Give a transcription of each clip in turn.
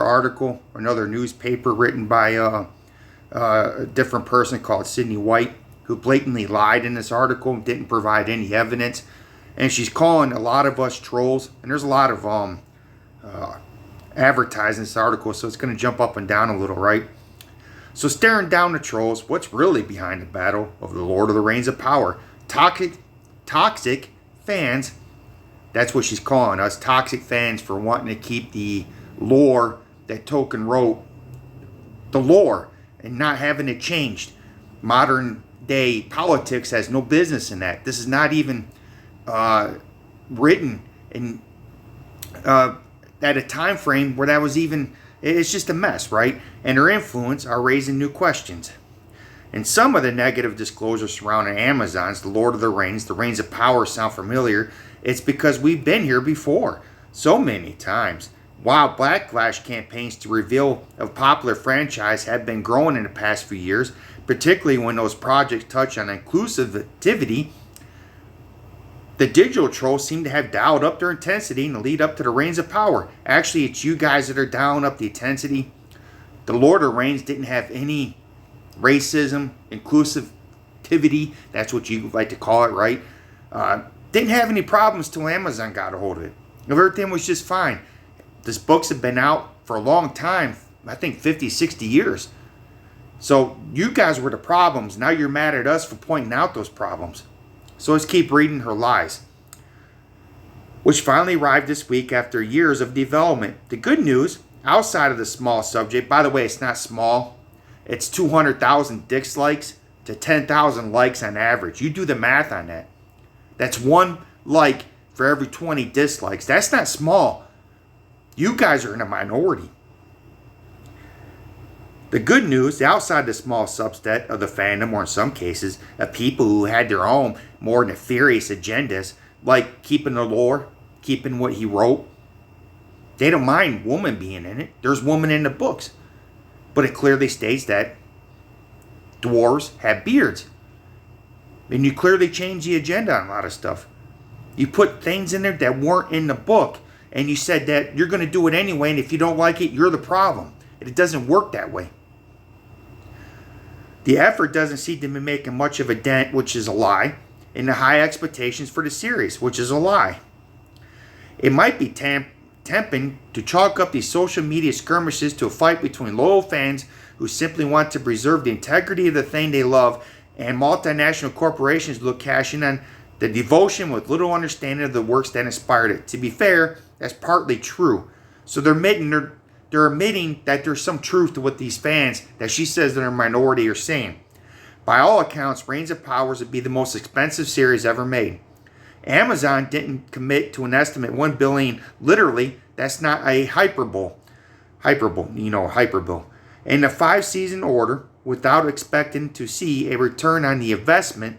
article, another newspaper written by a different person called Sydney White, who blatantly lied in this article and didn't provide any evidence. And she's calling a lot of us trolls. And there's a lot of advertising this article, so it's going to jump up and down a little, right? So staring down the trolls, what's really behind the battle of the Lord of the Rings of Power? Toxic fans. That's what she's calling us, toxic fans, for wanting to keep the lore that Tolkien wrote, the lore, and not having it changed. Modern day politics has no business in that. This is not even written in at a time frame where that was even. It's just a mess, right? And her influence are raising new questions. And some of the negative disclosures surrounding Amazon's The Lord of the Rings of Power sound familiar. It's because we've been here before so many times. While backlash campaigns to reveal of popular franchise have been growing in the past few years, particularly when those projects touch on inclusivity, the digital trolls seem to have dialed up their intensity in the lead up to the Reigns of Power. Actually, it's you guys that are dialing up the intensity. The Lord of the Rings didn't have any racism, inclusivity, that's what you like to call it, right? Didn't have any problems till Amazon got a hold of it. Everything was just fine. These books have been out for a long time, I think 50, 60 years. So you guys were the problems. Now you're mad at us for pointing out those problems. So let's keep reading her lies, which finally arrived this week after years of development. The good news, outside of the small subject, by the way, it's not small. It's 200,000 dislikes to 10,000 likes on average. You do the math on that. That's one like for every 20 dislikes. That's not small. You guys are in a minority. The good news, outside the small subset of the fandom, or in some cases, of people who had their own more nefarious agendas, like keeping the lore, keeping what he wrote, they don't mind woman being in it. There's woman in the books. But it clearly states that dwarves have beards. And you clearly change the agenda on a lot of stuff. You put things in there that weren't in the book, and you said that you're going to do it anyway, and if you don't like it, you're the problem. It doesn't work that way. The effort doesn't seem to be making much of a dent, which is a lie, in the high expectations for the series, which is a lie. It might be tempting to chalk up these social media skirmishes to a fight between loyal fans who simply want to preserve the integrity of the thing they love, and multinational corporations look cash in on the devotion with little understanding of the works that inspired it. To be fair, that's partly true. So they're admitting that there's some truth to what these fans that she says they're a minority are saying. By all accounts, Reigns of Powers would be the most expensive series ever made. Amazon didn't commit to an estimate $1 billion. Literally, that's not a hyperbole. Hyperbole. In the 5-season order, without expecting to see a return on the investment,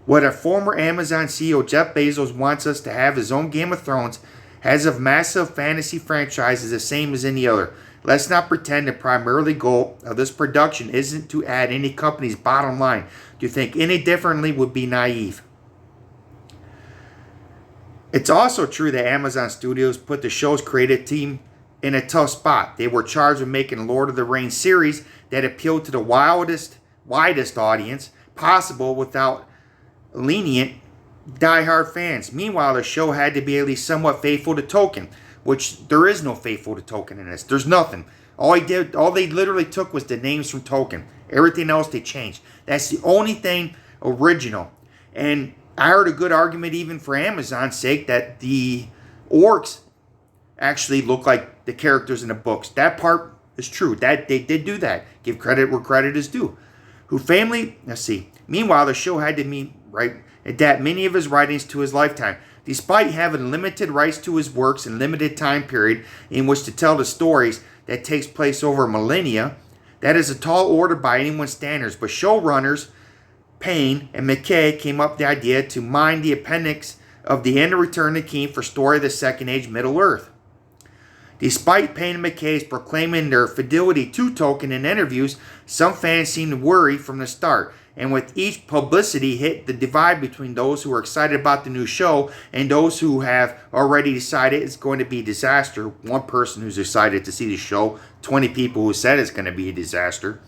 what a former Amazon CEO Jeff Bezos wants us to have his own Game of Thrones has of massive fantasy franchises the same as any other. Let's not pretend the primary goal of this production isn't to add any company's bottom line. To think any differently would be naive. It's also true that Amazon Studios put the show's creative team in a tough spot. They were charged with making a Lord of the Rings series that appealed to the widest audience possible without lenient die-hard fans. Meanwhile, the show had to be at least somewhat faithful to Tolkien, which there is no faithful to Tolkien in this. There's nothing. All they literally took was the names from Tolkien. Everything else they changed. That's the only thing original. And I heard a good argument even for Amazon's sake that the orcs actually look like the characters in the books. That part is true. That they did do that. Give credit where credit is due. Meanwhile, the show had to adapt many of his writings to his lifetime. Despite having limited rights to his works and limited time period in which to tell the stories that takes place over millennia, that is a tall order by anyone's standards. But showrunners Payne and McKay came up with the idea to mine the appendix of The End of Return of the King for Story of the Second Age Middle-earth. Despite Payne and McKay's proclaiming their fidelity to Tolkien in interviews, some fans seemed to worry from the start. And with each publicity hit, the divide between those who are excited about the new show and those who have already decided it's going to be a disaster. One person who's excited to see the show, 20 people who said it's going to be a disaster.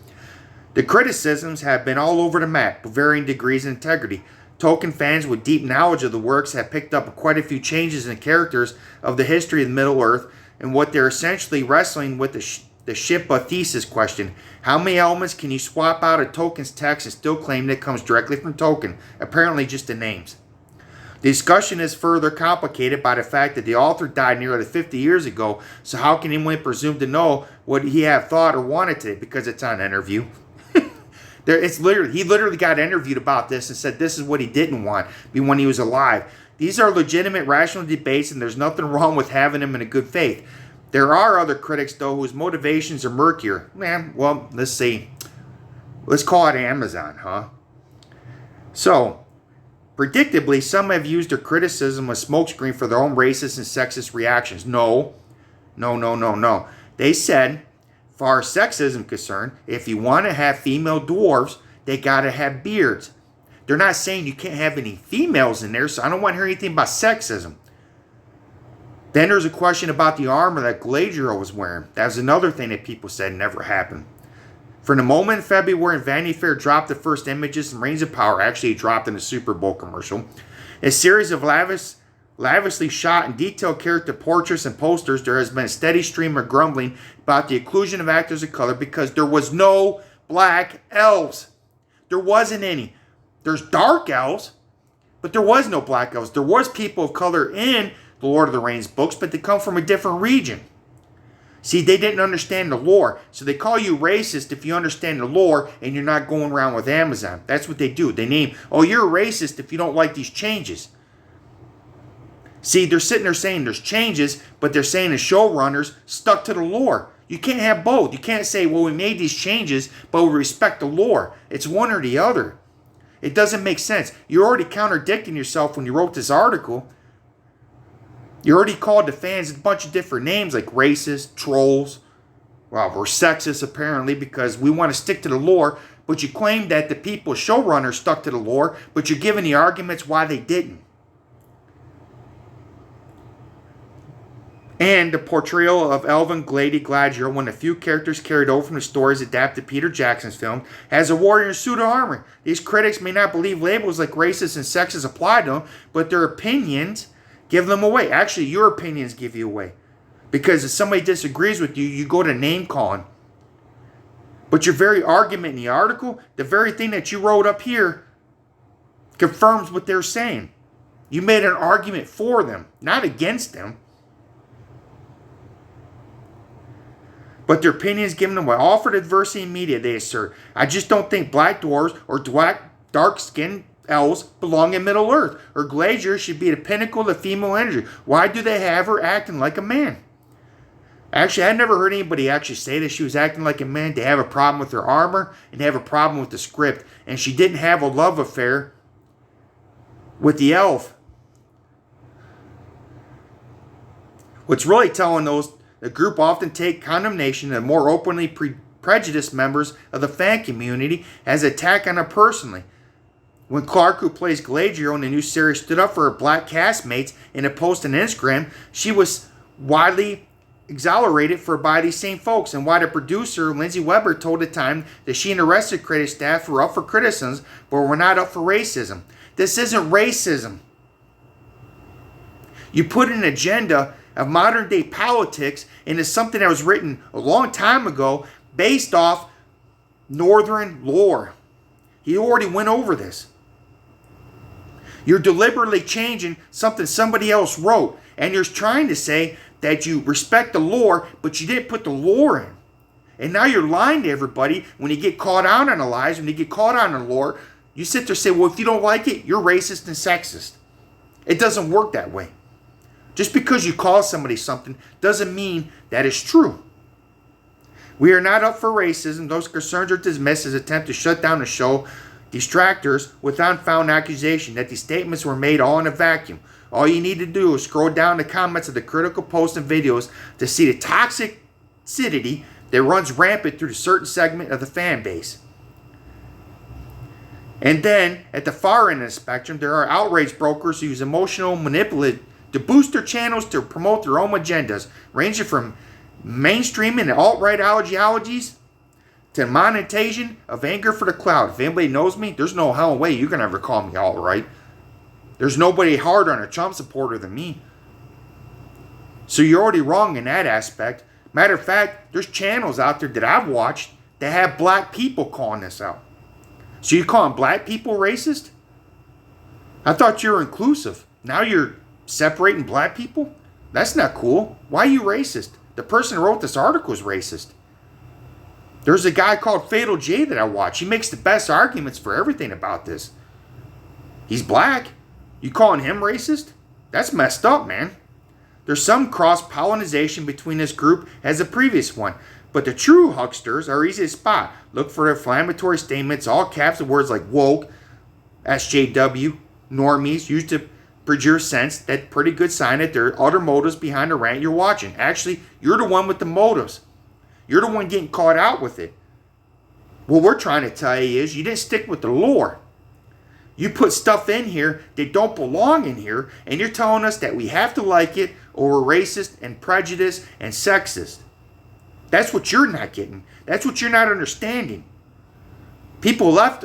The criticisms have been all over the map, with varying degrees of integrity. Tolkien fans with deep knowledge of the works have picked up quite a few changes in characters of the history of Middle-earth, and what they're essentially wrestling with the ship of thesis question. How many elements can you swap out of Tolkien's text and still claim that it comes directly from Tolkien? Apparently just the names. The discussion is further complicated by the fact that the author died nearly 50 years ago, so how can anyone presume to know what he had thought or wanted today? Because it's on an interview. He literally got interviewed about this and said this is what he didn't want when he was alive. These are legitimate, rational debates, and there's nothing wrong with having them in a good faith. There are other critics, though, whose motivations are murkier. Well, let's see. Let's call it Amazon, huh? So, predictably, some have used their criticism as smokescreen for their own racist and sexist reactions. No. They said, as far as sexism is concerned, if you want to have female dwarves, they got to have beards. They're not saying you can't have any females in there, so I don't want to hear anything about sexism. Then there's a question about the armor that Galadriel was wearing. That was another thing that people said never happened. From the moment in February Vanity Fair dropped the first images and Rings of Power, actually dropped in a Super Bowl commercial, a series of lavishly shot and detailed character portraits and posters, there has been a steady stream of grumbling about the inclusion of actors of color because there was no black elves. There wasn't any. There's dark elves, but there was no black elves. There was people of color in the Lord of the Rings books, but they come from a different region. See, they didn't understand the lore, so they call you racist if you understand the lore and you're not going around with Amazon. That's what they do. They name, oh, you're a racist if you don't like these changes. See, they're sitting there saying there's changes, but they're saying the showrunners stuck to the lore. You can't have both. You can't say, well, we made these changes, but we respect the lore. It's one or the other. It doesn't make sense. You're already contradicting yourself when you wrote this article. You already called the fans a bunch of different names like racist, trolls. Well, we're sexist apparently because we want to stick to the lore, but you claim that the people, showrunners, stuck to the lore, but you're giving the arguments why they didn't. And the portrayal of Elven Galadriel, one of the few characters carried over from the stories adapted Peter Jackson's film, has a warrior in a suit of armor. These critics may not believe labels like racist and sexist apply to them, but their opinions give them away. Actually, your opinions give you away. Because if somebody disagrees with you, you go to name calling. But your very argument in the article, the very thing that you wrote up here, confirms what they're saying. You made an argument for them, not against them. But their opinions given them away. Offered adversity in media, they assert. I just don't think black dwarves or dark-skinned elves belong in Middle-earth. Or Galadriel should be the pinnacle of the female energy. Why do they have her acting like a man? Actually, I never heard anybody actually say that she was acting like a man. They have a problem with her armor and they have a problem with the script. And she didn't have a love affair with the elf. What's really telling those, the group often take condemnation of more openly prejudiced members of the fan community as an attack on her personally. When Clark, who plays Galadriel in the new series, stood up for her black castmates in a post on Instagram, she was widely exonerated by these same folks, and why the producer, Lindsay Weber, told the Time that she and the rest of the creative staff were up for criticisms, but were not up for racism. This isn't racism. You put an agenda of modern day politics into something that was written a long time ago based off Northern lore. He already went over this. You're deliberately changing something somebody else wrote, and you're trying to say that you respect the lore, but you didn't put the lore in. And now you're lying to everybody when you get caught out on the lies, when you get caught on the lore. You sit there and say, well, if you don't like it, you're racist and sexist. It doesn't work that way. Just because you call somebody something doesn't mean that it's true. We are not up for racism. Those concerns are dismissed as an attempt to shut down the show. Distractors with unfounded accusation that these statements were made all in a vacuum. All you need to do is scroll down the comments of the critical posts and videos to see the toxicity that runs rampant through a certain segment of the fan base. And then, at the far end of the spectrum, there are outrage brokers who use emotional manipulation to boost their channels to promote their own agendas, ranging from mainstreaming and alt-right ideologies to monetization of anger for the cloud. If anybody knows me, there's no hell way you're going to ever call me alt-right. There's nobody harder on a Trump supporter than me. So you're already wrong in that aspect. Matter of fact, there's channels out there that I've watched that have black people calling this out. So you're calling black people racist? I thought you were inclusive. Now you're separating black people? That's not cool. Why are you racist? The person who wrote this article is racist. There's a guy called Fatal J that I watch. He makes the best arguments for everything about this. He's black. You calling him racist? That's messed up, man. There's some cross-pollination between this group as the previous one. But the true hucksters are easy to spot. Look for inflammatory statements, all caps of words like woke, SJW, normies, used to produce sense. That's a pretty good sign that there are other motives behind the rant you're watching. Actually, you're the one with the motives. You're the one getting caught out with it. What we're trying to tell you is you didn't stick with the lore. You put stuff in here that don't belong in here, and you're telling us that we have to like it or we're racist and prejudiced and sexist. That's what you're not getting. That's what you're not understanding. People left,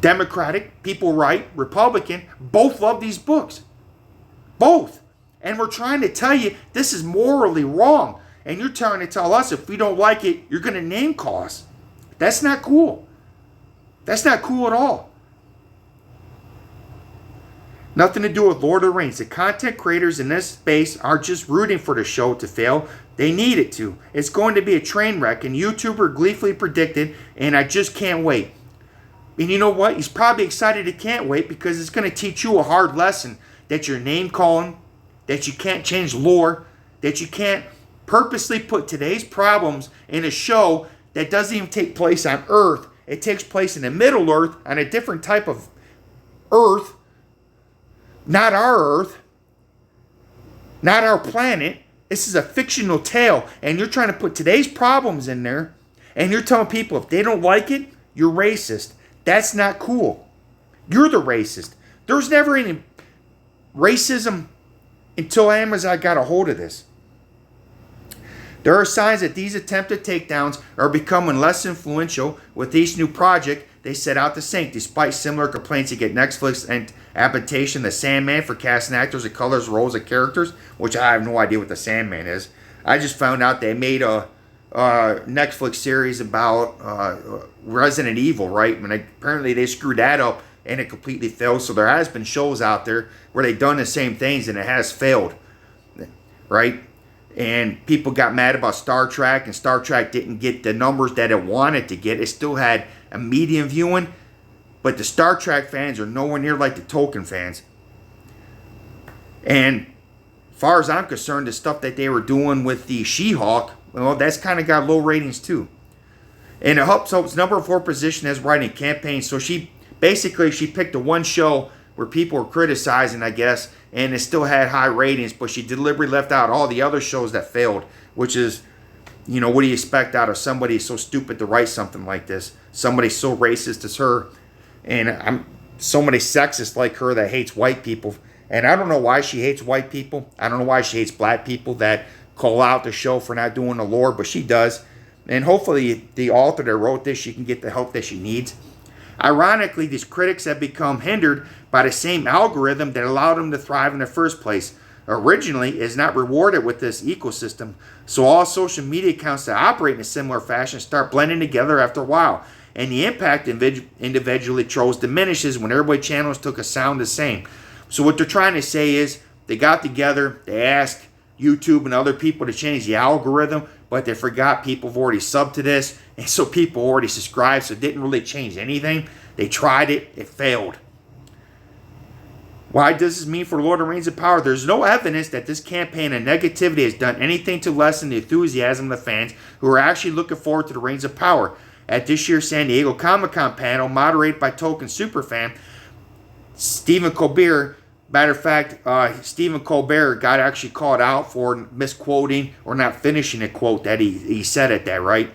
Democratic, people right, Republican, both love these books. Both. And we're trying to tell you this is morally wrong. And you're trying to tell us if we don't like it, you're going to name call us. That's not cool. That's not cool at all. Nothing to do with Lord of the Rings. The content creators in this space aren't just rooting for the show to fail. They need it to. It's going to be a train wreck, and YouTuber gleefully predicted, and I just can't wait. And you know what? He's probably excited he can't wait because it's going to teach you a hard lesson that you're name calling, that you can't change lore, that you can't purposely put today's problems in a show that doesn't even take place on Earth. It takes place in the Middle Earth on a different type of Earth. Not our Earth. Not our planet. This is a fictional tale. And you're trying to put today's problems in there. And you're telling people if they don't like it, you're racist. That's not cool. You're the racist. There's never any racism until Amazon got a hold of this. There are signs that these attempted takedowns are becoming less influential with each new project they set out to sink, despite similar complaints against Netflix and adaptation The Sandman for casting actors of colors roles of characters, which I have no idea what The Sandman is. I just found out they made a Netflix series about Resident Evil, right? And apparently they screwed that up and it completely failed. So there has been shows out there where they've done the same things and it has failed, right? And people got mad about Star Trek, and Star Trek didn't get the numbers that it wanted to get. It still had a median viewing, but the Star Trek fans are nowhere near like the Tolkien fans. And as far as I'm concerned, the stuff that they were doing with the She-Hulk, well, that's kind of got low ratings too. And it helps Hope's number 4 position as writing campaign. So she picked the one show where people were criticizing, I guess, and it still had high ratings, but she deliberately left out all the other shows that failed, which is, you know, what do you expect out of somebody so stupid to write something like this? Somebody so racist as her, and so many sexist like her that hates white people. And I don't know why she hates white people. I don't know why she hates black people that call out the show for not doing the lore, but she does. And hopefully the author that wrote this, she can get the help that she needs. Ironically, these critics have become hindered by the same algorithm that allowed them to thrive in the first place. Originally, is not rewarded with this ecosystem, so all social media accounts that operate in a similar fashion start blending together after a while, and the impact individually trolls diminishes when everybody channels took a sound the same. So what they're trying to say is they got together, they asked YouTube and other people to change the algorithm, but they forgot people have already subbed to this, and so people already subscribed, so it didn't really change anything. They tried it, it failed. Why does this mean for Lord of the Rings of Power? There's no evidence that this campaign of negativity has done anything to lessen the enthusiasm of the fans who are actually looking forward to the Rings of Power. At this year's San Diego Comic-Con panel, moderated by Tolkien superfan Stephen Colbert. Matter of fact, Stephen Colbert got actually called out for misquoting or not finishing a quote that he said at that, right?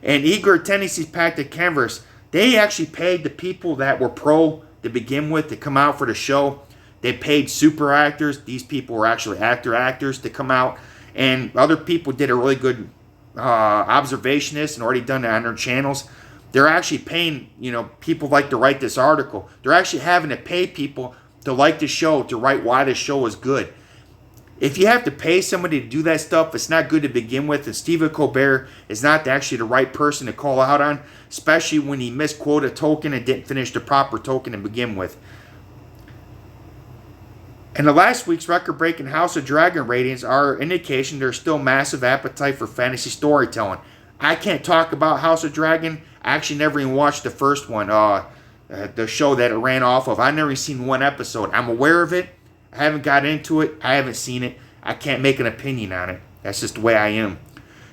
And eager attendees packed the canvas They actually paid the people that were pro to begin with to come out for the show. They paid super actors. These people were actually actors to come out. And other people did a really good observationist and already done that on their channels. They're actually paying, people like to write this article. They're actually having to pay people to like the show, to write why the show is good. If you have to pay somebody to do that stuff, it's not good to begin with. And Stephen Colbert is not actually the right person to call out on, especially when he misquoted Tolkien and didn't finish the proper Tolkien to begin with. And the last week's record-breaking House of Dragon ratings are indication there's still massive appetite for fantasy storytelling. I can't talk about House of Dragon. I actually never even watched the first one, the show that it ran off of. I've never seen one episode. I'm aware of it. I haven't got into it. I haven't seen it. I can't make an opinion on it. That's just the way I am.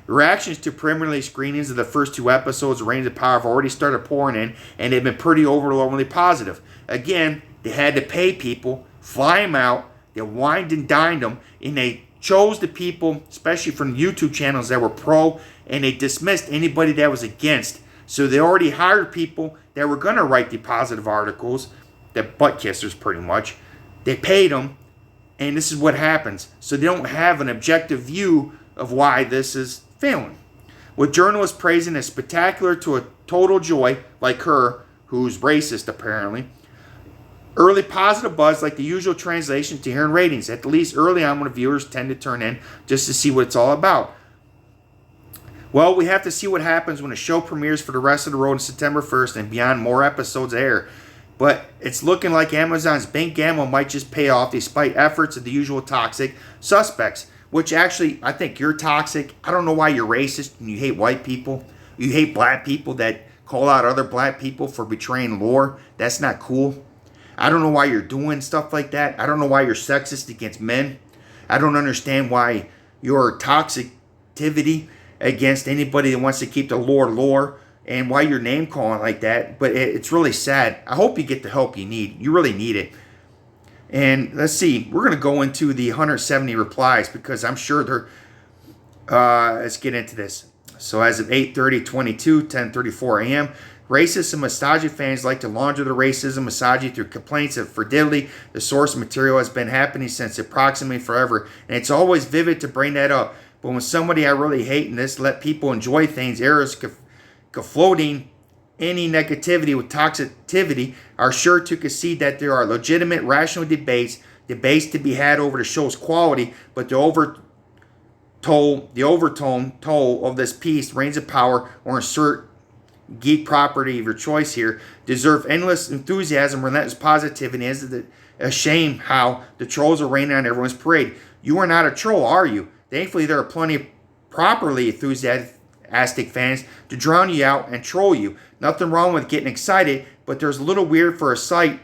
Reactions to preliminary screenings of the first 2 episodes of Rings of Power have already started pouring in, and they've been pretty overwhelmingly positive. Again, they had to pay people, fly them out, they wined and dined them, and they chose the people, especially from the YouTube channels that were pro, and they dismissed anybody that was against. So they already hired people that were going to write the positive articles, the butt kissers pretty much. They paid them, and this is what happens. So they don't have an objective view of why this is failing. With journalists praising as spectacular to a total joy, like her, who's racist apparently. Early positive buzz, like the usual translation to hearing ratings. At least early on when viewers tend to turn in just to see what it's all about. Well, we have to see what happens when the show premieres for the rest of the road on September 1st and beyond. More episodes air. But it's looking like Amazon's bank gamble might just pay off despite efforts of the usual toxic suspects. Which actually, I think you're toxic. I don't know why you're racist and you hate white people. You hate black people that call out other black people for betraying lore. That's not cool. I don't know why you're doing stuff like that. I don't know why you're sexist against men. I don't understand why your toxicity against anybody that wants to keep the lore. And why you're name calling like that, but it's really sad. I hope you get the help you need. You really need it. And let's see, we're going to go into the 170 replies because I'm sure they're, let's get into this. So as of 8:30:22, 10:34 a.m., racist and misogyny fans like to launder the racism, misogyny through complaints of fidelity. The source material has been happening since approximately forever, and it's always vivid to bring that up. But when somebody I really hate in this let people enjoy things, errors floating any negativity with toxicity are sure to concede that there are legitimate rational debates to be had over the show's quality, but the overtone toll of this piece, Reigns of Power, or insert geek property of your choice here, deserve endless enthusiasm, relentless positivity, and is a shame how the trolls are raining on everyone's parade. You are not a troll, are you? Thankfully, there are plenty of properly enthusiastic fans to drown you out and troll you. Nothing wrong with getting excited, but there's a little weird for a site.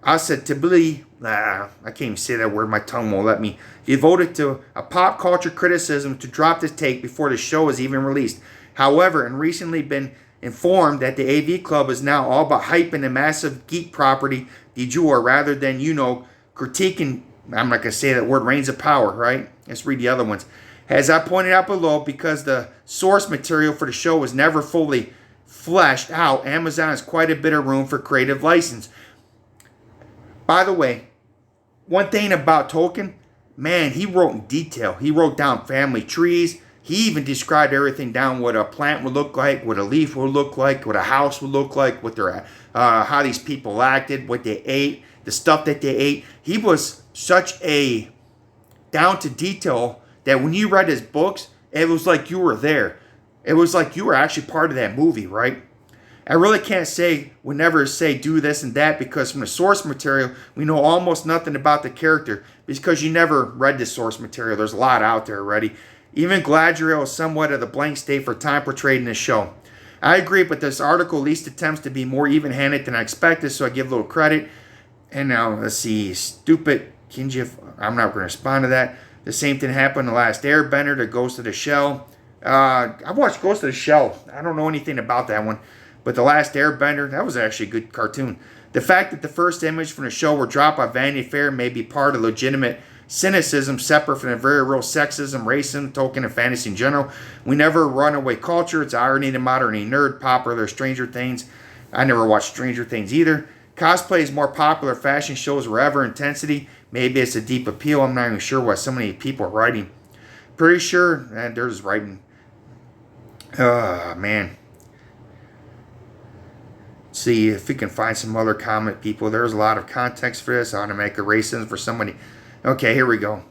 I can't even say that word, my tongue won't let me. Devoted to a pop culture criticism to drop this take before the show is even released. However, and recently been informed that the AV Club is now all about hyping the massive geek property du jour rather than, critiquing, I'm not going to say that word, Reigns of Power, right? Let's read the other ones. As I pointed out below, because the source material for the show was never fully fleshed out, Amazon has quite a bit of room for creative license. By the way, one thing about Tolkien, man, he wrote in detail. He wrote down family trees. He even described everything down, what a plant would look like, what a leaf would look like, what a house would look like, what their, how these people acted, what they ate, the stuff that they ate. He was such a down to detail that when you read his books, it was like you were there. It was like you were actually part of that movie, right? I really can't say, would never say do this and that, because from the source material, we know almost nothing about the character because you never read the source material. There's a lot out there already. Even Galadriel is somewhat of the blank state for time portrayed in this show. I agree, but this article at least attempts to be more even-handed than I expected, so I give a little credit. And now, let's see, stupid Kinjif, I'm not going to respond to that. The same thing happened in The Last Airbender, The Ghost of the Shell. I watched Ghost of the Shell. I don't know anything about that one. But The Last Airbender, that was actually a good cartoon. The fact that the first image from the show were dropped by Vanity Fair may be part of legitimate cynicism separate from the very real sexism, racism, Tolkien, and fantasy in general. We never runaway culture. It's irony to modern nerd, popular Stranger Things. I never watched Stranger Things either. Cosplay is more popular. Fashion shows wherever intensity. Maybe it's a deep appeal. I'm not even sure what so many people are writing. Pretty sure there's writing. Oh, man. See if we can find some other comment, people. There's a lot of context for this. Automatic racism for somebody. Okay, here we go.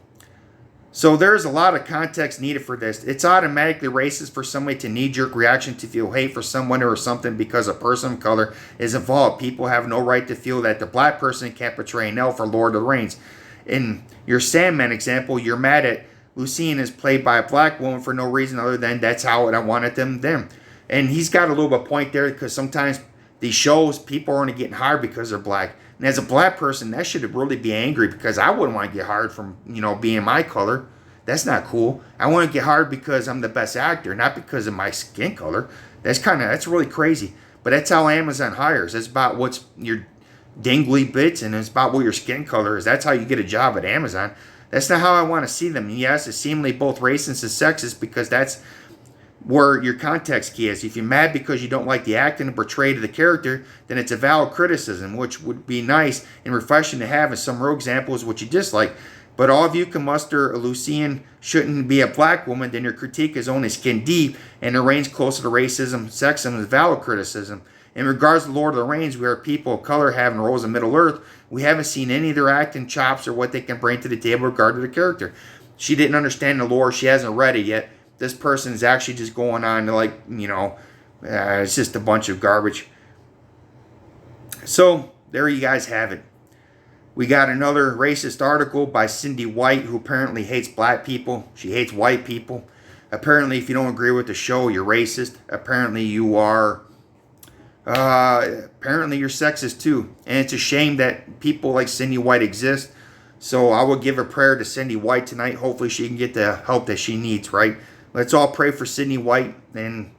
So there's a lot of context needed for this. It's automatically racist for somebody to knee-jerk reaction to feel hate for someone or something because a person of color is involved. People have no right to feel that the black person can't portray an elf or Lord of the Rings. In your Sandman example, you're mad at Lucien is played by a black woman for no reason other than that's how I wanted them. And he's got a little bit of point there because sometimes these shows, people are only getting hired because they're black. And as a black person, that should really be angry because I wouldn't want to get hired from, being my color. That's not cool. I want to get hired because I'm the best actor, not because of my skin color. That's really crazy. But that's how Amazon hires. It's about what's your dingly bits and it's about what your skin color is. That's how you get a job at Amazon. That's not how I want to see them. Yes, it's seemingly both racist and sexist because that's where your context key is. If you're mad because you don't like the acting and portrayal of the character, then it's a valid criticism, which would be nice and refreshing to have in some real examples what you dislike. But all of you can muster a Lucien shouldn't be a black woman, then your critique is only skin deep and the range closer to racism, sexism is valid criticism. In regards to Lord of the Rings, we are people of color having roles in Middle Earth. We haven't seen any of their acting chops or what they can bring to the table in regard to the character. She didn't understand the lore. She hasn't read it yet. This person is actually just going on to it's just a bunch of garbage. So there you guys have it. We got another racist article by Cindy White, who apparently hates black people. She hates white people. Apparently, if you don't agree with the show, you're racist. Apparently, you are. Apparently, you're sexist too. And it's a shame that people like Cindy White exist. So I will give a prayer to Cindy White tonight. Hopefully, she can get the help that she needs. Right. Let's all pray for Cindy White and